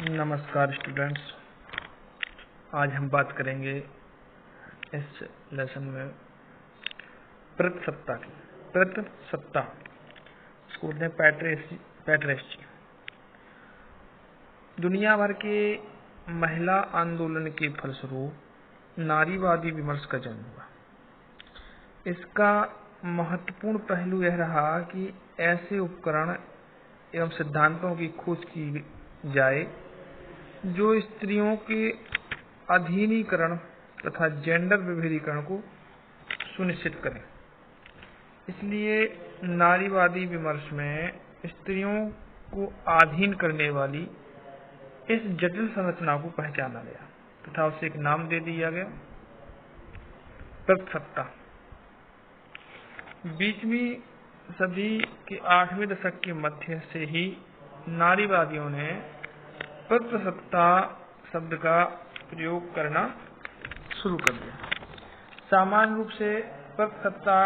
नमस्कार स्टूडेंट्स, आज हम बात करेंगे इस लेसन में प्रतिसत्ता की। प्रतिसत्ता इसको बोलते हैं पैट्रिस्टी। दुनिया भर के महिला आंदोलन के फलस्वरूप नारीवादी विमर्श का जन्म हुआ। इसका महत्वपूर्ण पहलू यह रहा कि ऐसे उपकरण एवं सिद्धांतों की खोज की जाए जो स्त्रियों के अधीनीकरण तथा जेंडर विभेदीकरण को सुनिश्चित करें। इसलिए नारीवादी विमर्श में स्त्रियों को अधीन करने वाली इस जटिल संरचना को पहचाना गया तथा उसे एक नाम दे दिया गया, प्रतिसत्ता। 20वीं सदी के 8वें दशक के मध्य से ही नारीवादियों ने प्रतिसत्ता शब्द का प्रयोग करना शुरू कर दिया। सामान्य रूप से प्रतिसत्ता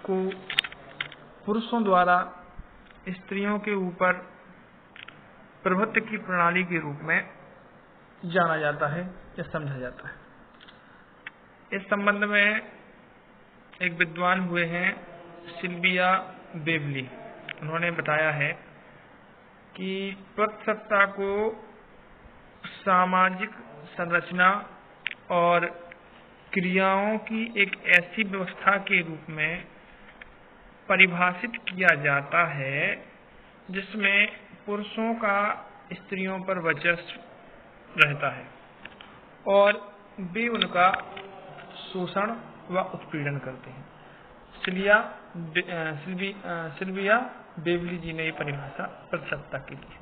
को पुरुषों द्वारा स्त्रियों के ऊपर प्रभुत्व की प्रणाली के रूप में जाना जाता है या समझा जाता है। इस संबंध में एक विद्वान हुए हैं सिल्विया बेवली। उन्होंने बताया है कि प्रतिसत्ता को सामाजिक संरचना और क्रियाओं की एक ऐसी व्यवस्था के रूप में परिभाषित किया जाता है जिसमें पुरुषों का स्त्रियों पर वर्चस्व रहता है और वे उनका शोषण व उत्पीड़न करते हैं। सिल्विया बेवली जी ने ये परिभाषा प्रतिसत्ता की दी है।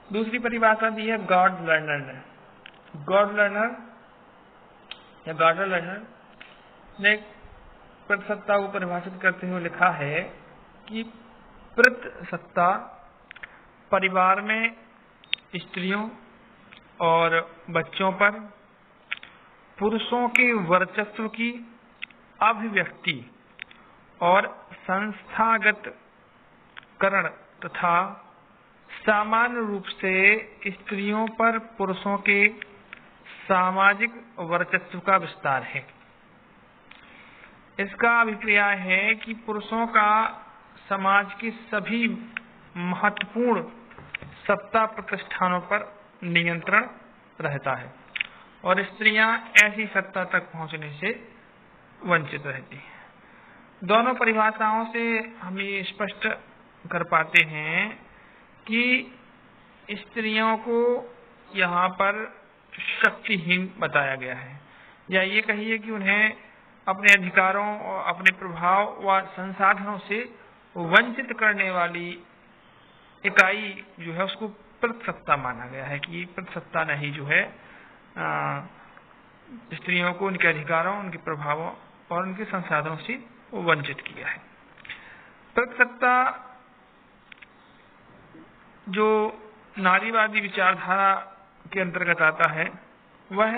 दूसरी परिभाषा दी है गॉड लर्नर ने। गार्डर लर्नर ने प्रतिसत्ता को परिभाषित करते हुए लिखा है कि प्रतिसत्ता परिवार में स्त्रियों और बच्चों पर पुरुषों के वर्चस्व की अभिव्यक्ति और संस्थागत करण तथा सामान्य रूप से स्त्रियों पर पुरुषों के सामाजिक वर्चस्व का विस्तार है। इसका अभिप्राय है कि पुरुषों का समाज के सभी महत्वपूर्ण सत्ता प्रतिष्ठानों पर नियंत्रण रहता है और स्त्रियां ऐसी सत्ता तक पहुंचने से वंचित रहती हैं। दोनों परिभाषाओं से हम ये स्पष्ट कर पाते हैं कि स्त्रियों को यहाँ पर शक्तिहीन बताया गया है, या ये कहिए कि उन्हें अपने अधिकारों और अपने प्रभाव व संसाधनों से वंचित करने वाली इकाई जो है उसको प्रतिसत्ता माना गया है कि प्रतिसत्ता ने ही जो है स्त्रियों को उनके अधिकारों, उनके प्रभावों और उनके संसाधनों से वंचित किया है। प्रतिसत्ता जो नारीवादी विचारधारा के अंतर्गत आता है वह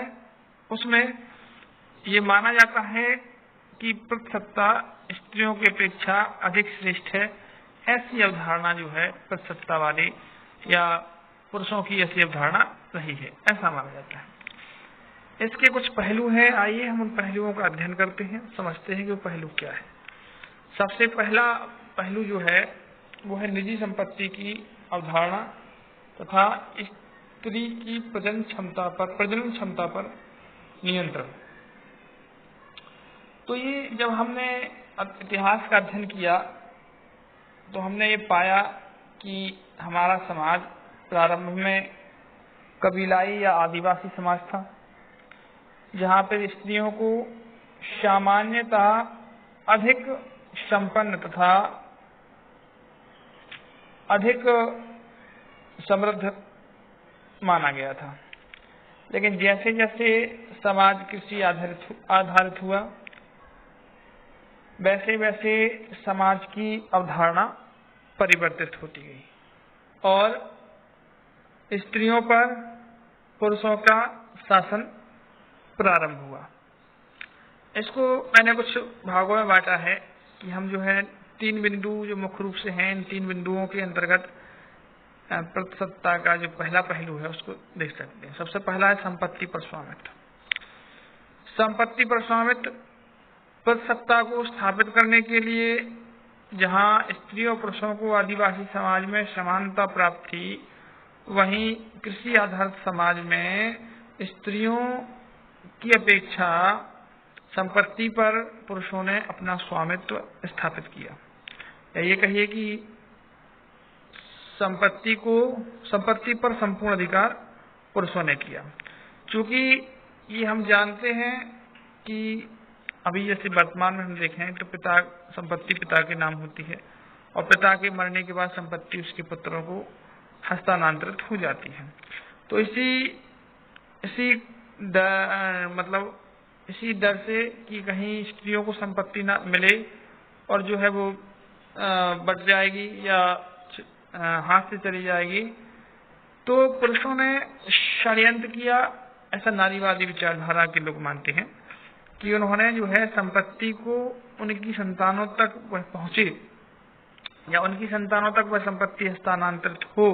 उसमें ये माना जाता है कि प्रतिसत्ता स्त्रियों की अपेक्षा अधिक श्रेष्ठ है। ऐसी अवधारणा जो है प्रतिसत्ता वाली या पुरुषों की ऐसी अवधारणा नहीं है, ऐसा माना जाता है। इसके कुछ पहलू हैं, आइए हम उन पहलुओं का अध्ययन करते हैं, समझते हैं कि वो पहलू क्या है। सबसे पहला पहलू जो है वो है निजी संपत्ति की अवधारणा तथा स्त्री की प्रजनन क्षमता पर नियंत्रण। तो ये जब हमने इतिहास का अध्ययन किया तो हमने ये पाया कि हमारा समाज प्रारंभ में कबीलाई या आदिवासी समाज था, जहाँ पर स्त्रियों को सामान्यतः अधिक संपन्न तथा अधिक समृद्ध माना गया था। लेकिन जैसे जैसे समाज कृषि आधारित हुआ वैसे वैसे समाज की अवधारणा परिवर्तित होती गई और स्त्रियों पर पुरुषों का शासन प्रारंभ हुआ। इसको मैंने कुछ भागों में बांटा है कि हम जो है 3 बिंदु जो मुख्य रूप से हैं, इन 3 बिंदुओं के अंतर्गत प्रतिसत्ता का जो पहला पहलू है उसको देख सकते हैं। सबसे पहला है संपत्ति पर स्वामित्व। संपत्ति पर स्वामित्व प्रतिसत्ता को स्थापित करने के लिए जहां स्त्रियों और पुरुषों को आदिवासी समाज में समानता प्राप्त थी, वहीं कृषि आधारित समाज में स्त्रियों की अपेक्षा संपत्ति पर पुरुषों ने अपना स्वामित्व स्थापित किया। या ये कहिए कि संपत्ति पर संपूर्ण अधिकार पुरुषों ने किया। चूंकि ये हम जानते हैं कि अभी जैसे वर्तमान में हम देखें तो संपत्ति पिता के नाम होती है और पिता के मरने के बाद संपत्ति उसके पुत्रों को हस्तांतरित हो जाती है। तो इसी डर से कि कहीं स्त्रियों को संपत्ति ना मिले और जो है वो बट जाएगी या हाथ से चली जाएगी, तो पुरुषों ने षड्यंत्र किया। ऐसा नारीवादी विचारधारा के लोग मानते हैं कि उन्होंने जो है संपत्ति को उनकी संतानों तक वह पहुंचे या उनकी संतानों तक वह संपत्ति हस्तांतरित हो,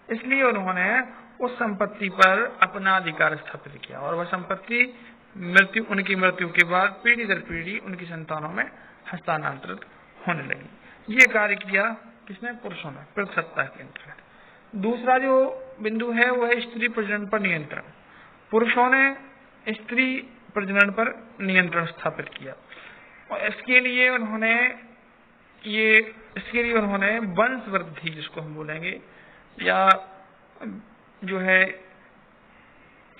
इसलिए उन्होंने उस संपत्ति पर अपना अधिकार स्थापित किया और वह संपत्ति उनकी मृत्यु के बाद पीढ़ी दर पीढ़ी उनकी संतानों में हस्तांतरित होने लगी। ये कार्य किया किसने? पुरुषों ने, प्रतिसत्ता के अंतर्गत। दूसरा जो बिंदु है वह है स्त्री प्रजनन पर नियंत्रण। पुरुषों ने स्त्री प्रजनन पर नियंत्रण स्थापित किया और इसके लिए उन्होंने वंश वृद्धि, जिसको हम बोलेंगे, या जो है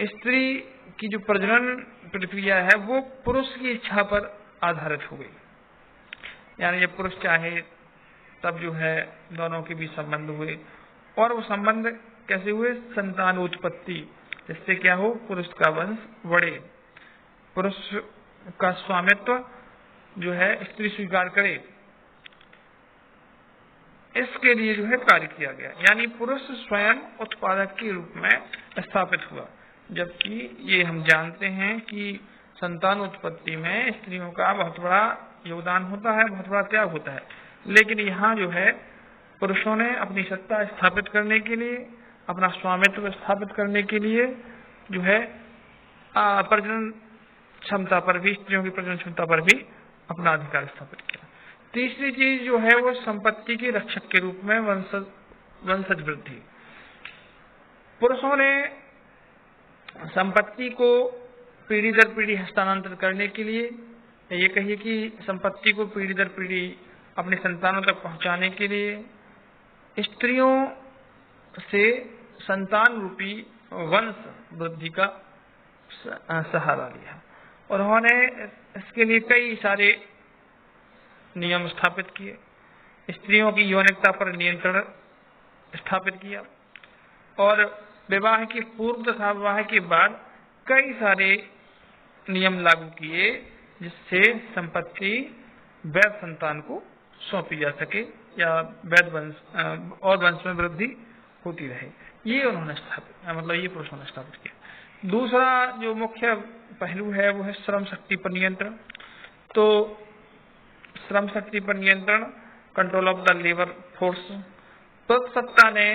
स्त्री की जो प्रजनन प्रक्रिया है वो पुरुष की इच्छा पर आधारित हो गई। यानी जब पुरुष चाहे तब जो है दोनों के बीच संबंध हुए और वो संबंध कैसे हुए? संतान उत्पत्ति, जिससे क्या हो? पुरुष का वंश बढ़े, पुरुष का स्वामित्व जो है स्त्री स्वीकार करे, इसके लिए जो है कार्य किया गया। यानी पुरुष स्वयं उत्पादक के रूप में स्थापित हुआ, जबकि ये हम जानते हैं कि संतान उत्पत्ति में स्त्रियों का बहुत बड़ा योगदान होता है, बहुत बड़ा त्याग होता है। लेकिन यहाँ जो है पुरुषों ने अपनी सत्ता स्थापित करने के लिए, अपना स्वामित्व स्थापित करने के लिए जो है प्रजनन क्षमता पर भी, स्त्रियों की प्रजनन क्षमता पर भी अपना अधिकार स्थापित किया। तीसरी चीज जो है वो संपत्ति के रक्षक के रूप में वंशज वृद्धि। पुरुषों ने संपत्ति को पीढ़ी दर पीढ़ी हस्तांतरित करने के लिए, ये कहिए कि संपत्ति को पीढ़ी दर पीढ़ी अपने संतानों तक पहुंचाने के लिए स्त्रियों से संतान रूपी वंश वृद्धि का सहारा लिया और उन्होंने इसके लिए कई सारे नियम स्थापित किए। स्त्रियों की यौनिकता पर नियंत्रण स्थापित किया और विवाह के पूर्व तथा विवाह के बाद कई सारे नियम लागू किए, जिससे संपत्ति वैध संतान को सौंपी जा सके या वैध वंश में वृद्धि होती रहे। ये उन्होंने ये पुरुषों ने स्थापित किया। दूसरा जो मुख्य पहलू है वो है श्रम शक्ति पर नियंत्रण। तो श्रम शक्ति पर नियंत्रण, control of the labour force. प्रतिसत्ता ने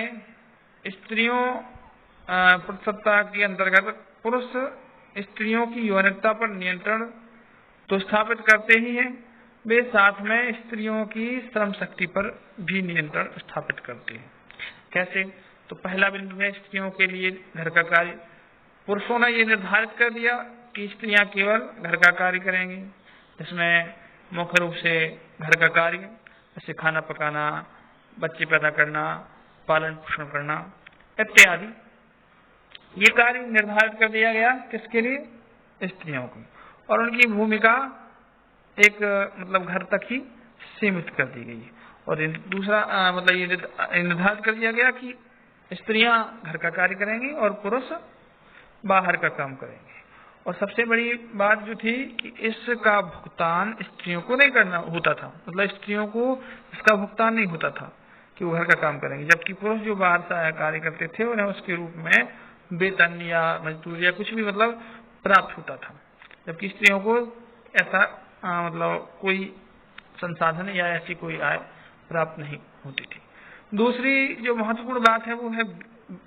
प्रतिसत्ता के अंतर्गत पुरुष स्त्रियों की यौनिकता पर नियंत्रण तो स्थापित करते ही हैं, वे साथ में स्त्रियों की श्रम शक्ति पर भी नियंत्रण स्थापित करते हैं। कैसे? तो पहला बिंदु है स्त्रियों के लिए घर का कार्य। पुरुषों ने ये निर्धारित कर दिया कि स्त्रियां केवल घर का कार्य करेंगी, जिसमें मुख्य रूप से घर का कार्य जैसे खाना पकाना, बच्चे पैदा करना, पालन पोषण करना इत्यादि, ये कार्य निर्धारित कर दिया गया। किसके लिए? स्त्रियों को। और उनकी भूमिका एक घर तक ही सीमित कर दी गई। और दूसरा ये निर्धारित कर दिया गया कि स्त्रियां घर का कार्य करेंगी और पुरुष बाहर का काम करेंगे। और सबसे बड़ी बात जो थी कि इसका भुगतान स्त्रियों को नहीं करना होता था, स्त्रियों को इसका भुगतान नहीं होता था कि वो घर का काम करेंगे, जबकि पुरुष जो बाहर से कार्य करते थे उन्हें उसके रूप में वेतन या मजदूरी या कुछ भी प्राप्त होता था, जबकि स्त्रियों को ऐसा कोई संसाधन या ऐसी कोई आय प्राप्त नहीं होती थी। दूसरी जो महत्वपूर्ण बात है वो है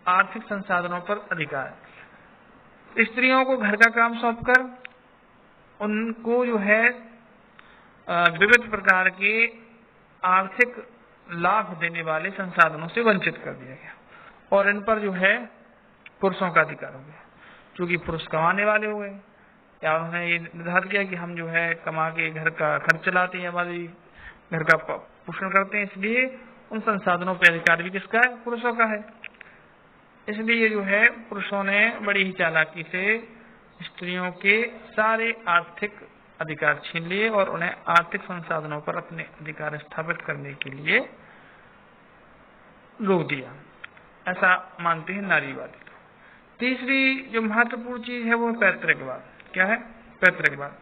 आर्थिक संसाधनों पर अधिकार। स्त्रियों को घर का काम सौंपकर उनको जो है विविध प्रकार के आर्थिक लाभ देने वाले संसाधनों से वंचित कर दिया गया और इन पर जो है पुरुषों का अधिकार हो गया, क्योंकि पुरुष कमाने वाले हो गए या उन्होंने ये निर्धारित किया कि हम जो है कमा के घर का खर्च चलाते हैं, हमारी घर का पोषण करते हैं, इसलिए उन संसाधनों पर अधिकार भी किसका है? पुरुषों का है। इसलिए जो है पुरुषों ने बड़ी ही चालाकी से स्त्रियों के सारे आर्थिक अधिकार छीन लिए और उन्हें आर्थिक संसाधनों पर अपने अधिकार स्थापित करने के लिए रोक दिया, ऐसा मानते हैं नारीवादी। तीसरी जो महत्वपूर्ण चीज है वो पैतृकवाद। क्या है? पैतृकवाद।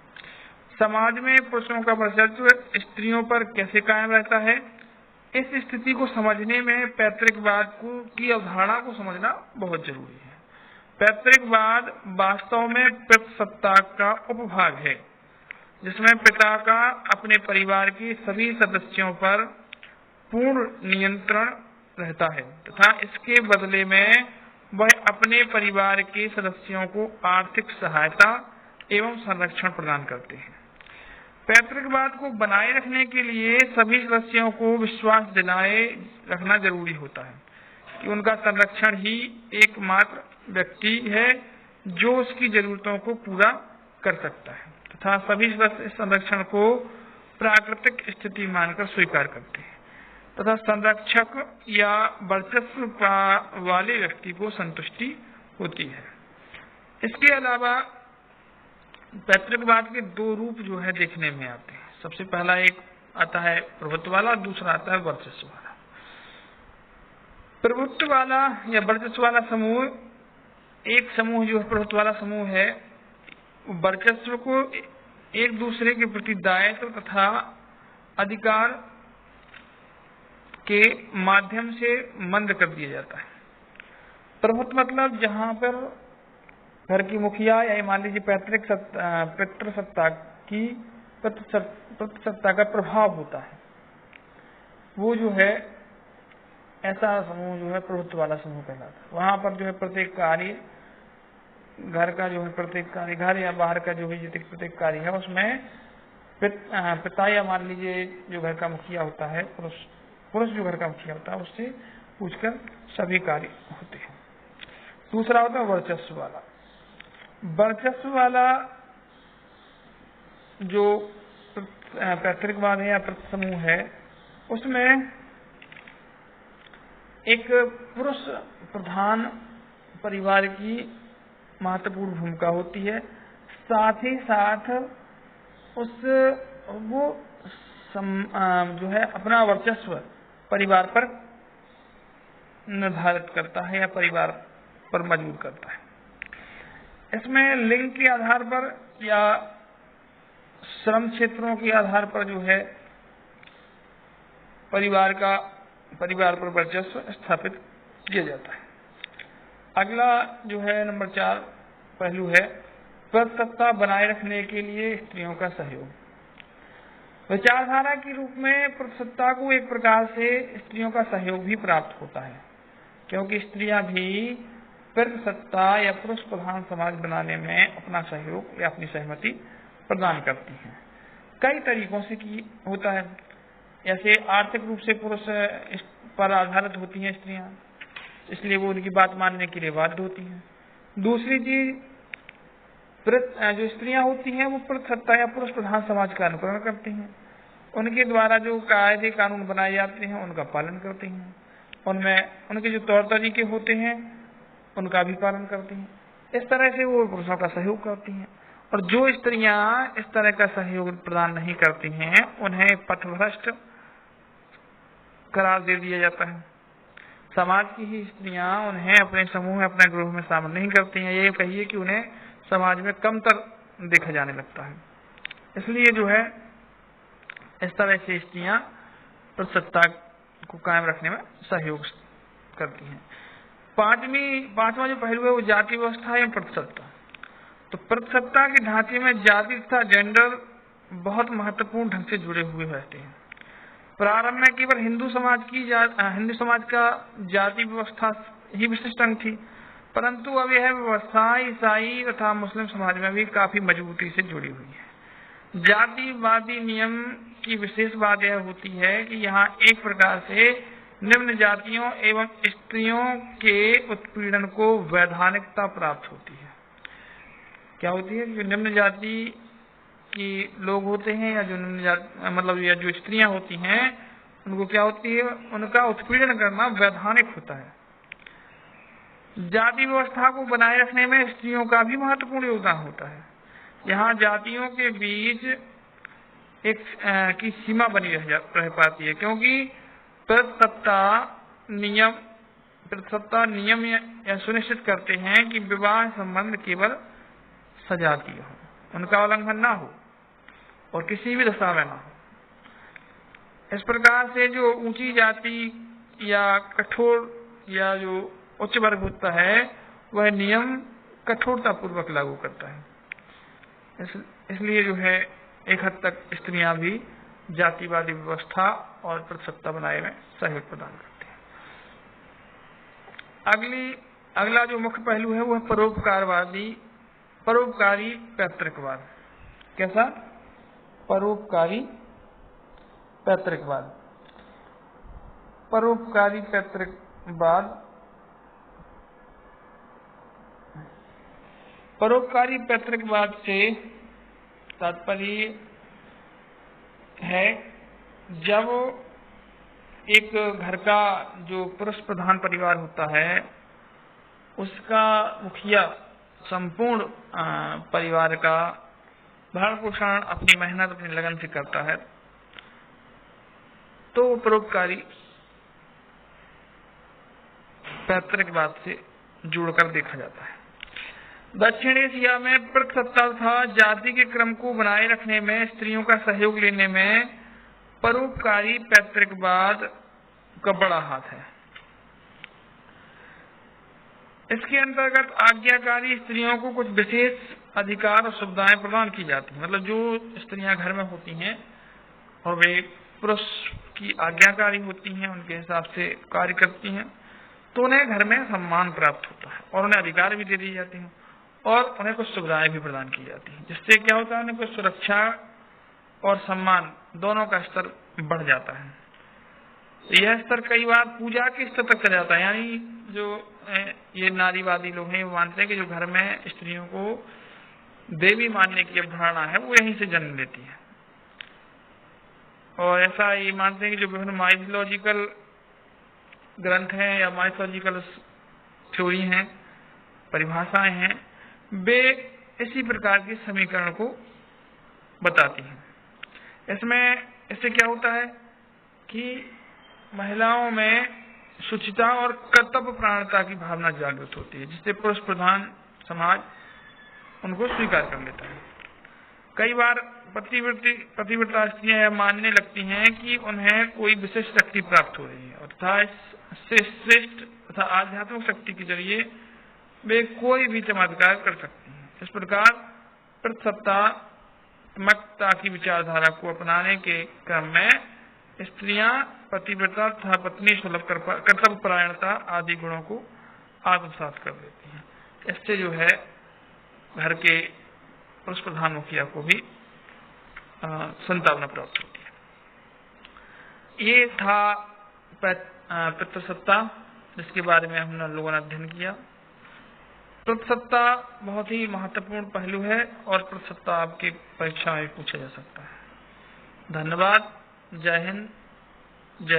समाज में पुरुषों का वर्चस्व स्त्रियों पर कैसे कायम रहता है, इस स्थिति को समझने में पैतृकवाद की अवधारणा को समझना बहुत जरूरी है। पैतृकवाद वास्तव में पितृसत्ता का उपभाग है, जिसमें पिता का अपने परिवार के सभी सदस्यों पर पूर्ण नियंत्रण रहता है तथा इसके बदले में वह अपने परिवार के सदस्यों को आर्थिक सहायता एवं संरक्षण प्रदान करते हैं। पैतृकवाद को बनाए रखने के लिए सभी सदस्यों को विश्वास दिलाए रखना जरूरी होता है कि उनका संरक्षण ही एकमात्र व्यक्ति है जो उसकी जरूरतों को पूरा कर सकता है तथा सभी सदस्य इस संरक्षण को प्राकृतिक स्थिति मानकर स्वीकार करते हैं तथा संरक्षक या वर्चस्व वाले व्यक्ति को संतुष्टि होती है। इसके अलावा पैतृकवाद के दो रूप जो है देखने में आते हैं। सबसे पहला एक आता है प्रभुत्व वाला, दूसरा आता है वर्चस्व वाला। प्रभुत्व वाला या वर्चस्व वाला समूह, एक समूह जो प्रभुत्व वाला समूह है वर्चस्व को एक दूसरे के प्रति दायित्व तथा अधिकार के माध्यम से मंद कर दिया जाता है। प्रभुत्व मतलब जहां पर घर की मुखिया या मान लीजिए पितृसत्ता का प्रभाव होता है, वो जो है ऐसा समूह जो है प्रभुत्व वाला समूह कहलाता है। वहां पर जो है प्रत्येक कार्य घर का जो है प्रत्येक कार्य घर या बाहर का जो है प्रत्येक कार्य है उसमें पिता या मान लीजिए जो घर का मुखिया होता है पुरुष जो घर का मुखिया होता है उससे पूछकर सभी कार्य होते हैं। दूसरा होता है वर्चस्व वाला। वर्चस्व वाला जो पैतृकवाद है या समूह है उसमें एक पुरुष प्रधान परिवार की महत्वपूर्ण भूमिका होती है, साथ ही साथ वो जो है अपना वर्चस्व परिवार पर निर्धारित करता है या परिवार पर मजबूर करता है। इसमें लिंग के आधार पर या श्रम क्षेत्रों के आधार पर जो है परिवार पर वर्चस्व स्थापित किया जाता है। अगला जो है नंबर 4 पहलू है पितृसत्ता बनाए रखने के लिए स्त्रियों का सहयोग। विचारधारा के रूप में पितृसत्ता को एक प्रकार से स्त्रियों का सहयोग भी प्राप्त होता है, क्योंकि स्त्रियां भी पितृसत्ता या पुरुष प्रधान समाज बनाने में अपना सहयोग या अपनी सहमति प्रदान करती हैं। कई तरीकों से होता है। ऐसे आर्थिक रूप से पुरुष पर आधारित होती हैं स्त्रियां, इसलिए वो उनकी बात मानने के लिए बाध्य होती हैं। दूसरी चीज जो स्त्रियां होती हैं वो पितृसत्ता या पुरुष प्रधान समाज का अनुकरण करती हैं, उनके द्वारा जो कायदे कानून बनाए जाते हैं उनका पालन करती हैं, उनमें उनके जो तौर तरीके होते हैं उनका भी पालन करती हैं। इस तरह से वो पुरुषों का सहयोग करती हैं। और जो स्त्रियां इस तरह का सहयोग प्रदान नहीं करती हैं उन्हें पथभ्रष्ट करार दे दिया जाता है। समाज की ही स्त्रियां उन्हें अपने समूह में अपने ग्रुप में शामिल नहीं करती हैं, ये कहिए कि उन्हें समाज में कमतर देखा जाने लगता है। इसलिए जो है इस तरह से स्त्रियां पितृसत्ता को कायम रखने में सहयोग करती हैं। पांचवा जो पहलू है वो जाति व्यवस्था एवं पितृसत्ता। तो पितृसत्ता के ढांचे में जाति तथा जेंडर बहुत महत्वपूर्ण ढंग से जुड़े हुए रहते हैं। प्रारंभ में केवल हिंदू समाज का जाति व्यवस्था ही विशिष्ट अंग थी, परंतु अब यह व्यवस्था ईसाई तथा मुस्लिम समाज में भी काफी मजबूती से जुड़ी हुई है। जातिवादी नियम की विशेष बात यह होती है कि यहाँ एक प्रकार से निम्न जातियों एवं स्त्रियों के उत्पीड़न को वैधानिकता प्राप्त होती है। क्या होती है? जो निम्न जाति की लोग होते हैं या जो निम्न जाति मतलब या जो स्त्रियां होती हैं, उनको क्या होती है? उनका उत्पीड़न करना वैधानिक होता है। जाति व्यवस्था को बनाए रखने में स्त्रियों का भी महत्वपूर्ण योगदान होता है। यहाँ जातियों के बीच एक की सीमा बनी रह पाती है, क्योंकि प्रतिसत्ता नियम यह सुनिश्चित करते हैं कि विवाह संबंध केवल सजातीय हो, उनका उल्लंघन ना हो और किसी भी दशा में ना हो। इस प्रकार से जो ऊंची जाति या कठोर या जो उच्च वर्ग होता है, वह नियम कठोरता पूर्वक लागू करता है। इसलिए जो है एक हद तक स्त्रियां भी जातिवादी व्यवस्था और प्रतिसत्ता बनाने में सहयोग प्रदान करती हैं। अगला जो मुख्य पहलू है वह परोपकारी पैतृकवाद। कैसा? परोपकारी पैतृकवाद। परोपकारी पैतृकवाद से तात्पर्य है जब एक घर का जो पुरुष प्रधान परिवार होता है, उसका मुखिया संपूर्ण परिवार का भरण पोषण अपनी मेहनत अपनी लगन से करता है, तो परोपकारी पैतृकवाद से जोड़कर देखा जाता है। दक्षिण एशिया में प्रतिसत्ता तथा जाति के क्रम को बनाए रखने में स्त्रियों का सहयोग लेने में परोपकारी पैतृकवाद का बड़ा हाथ है। इसके अंतर्गत आज्ञाकारी स्त्रियों को कुछ विशेष अधिकार और सुविधाएं प्रदान की जाती हैं। मतलब जो स्त्रियां घर में होती हैं और वे पुरुष की आज्ञाकारी होती हैं, उनके हिसाब से कार्य करती हैं, तो उन्हें घर में सम्मान प्राप्त होता है और उन्हें अधिकार भी दे दिए जाते हैं और उन्हें कुछ सुविधाएं भी प्रदान की जाती हैं, जिससे क्या होता है? उन्हें कुछ सुरक्षा और सम्मान दोनों का स्तर बढ़ जाता है। यह स्तर कई बार पूजा के स्तर तक चला जाता है। यानी जो ये नारीवादी लोग हैं, वो मानते हैं कि जो घर में स्त्रियों को देवी मानने की अवधारणा है, वो यहीं से जन्म लेती है। और ऐसा ये मानते हैं कि जो विभिन्न माइथोलॉजिकल ग्रंथ हैं या माइथोलॉजिकल थ्योरी हैं, परिभाषाएं हैं, वे इसी प्रकार के समीकरण को बताती हैं। इससे क्या होता है कि महिलाओं में शुचिता और कर्तव्य प्राणता की भावना जागृत होती है, जिससे पुरुष प्रधान समाज उनको स्वीकार कर लेता है। कई बार पतिव्रता स्त्रियां यह मानने लगती हैं कि उन्हें कोई विशेष शक्ति प्राप्त हो रही है तथा इससे श्रेष्ठ तथा आध्यात्मिक शक्ति के जरिए वे कोई भी चमत्कार कर सकती हैं। इस प्रकार प्रतिसत्तात्मकता की विचारधारा को अपनाने के क्रम में स्त्रियां पतिव्रता तथा पत्नी सुलभ कर्तव्य परायणता आदि गुणों को आत्मसात कर लेती हैं। इससे जो है घर के पुरुष प्रधान मुखिया को भी संतावना प्राप्त होती है। ये था पितृसत्ता, जिसके बारे में हम लोगों ने अध्ययन किया। पितृसत्ता बहुत ही महत्वपूर्ण पहलू है और पितृसत्ता आपकी परीक्षा में पूछा जा सकता है। धन्यवाद। जय हिंद। जय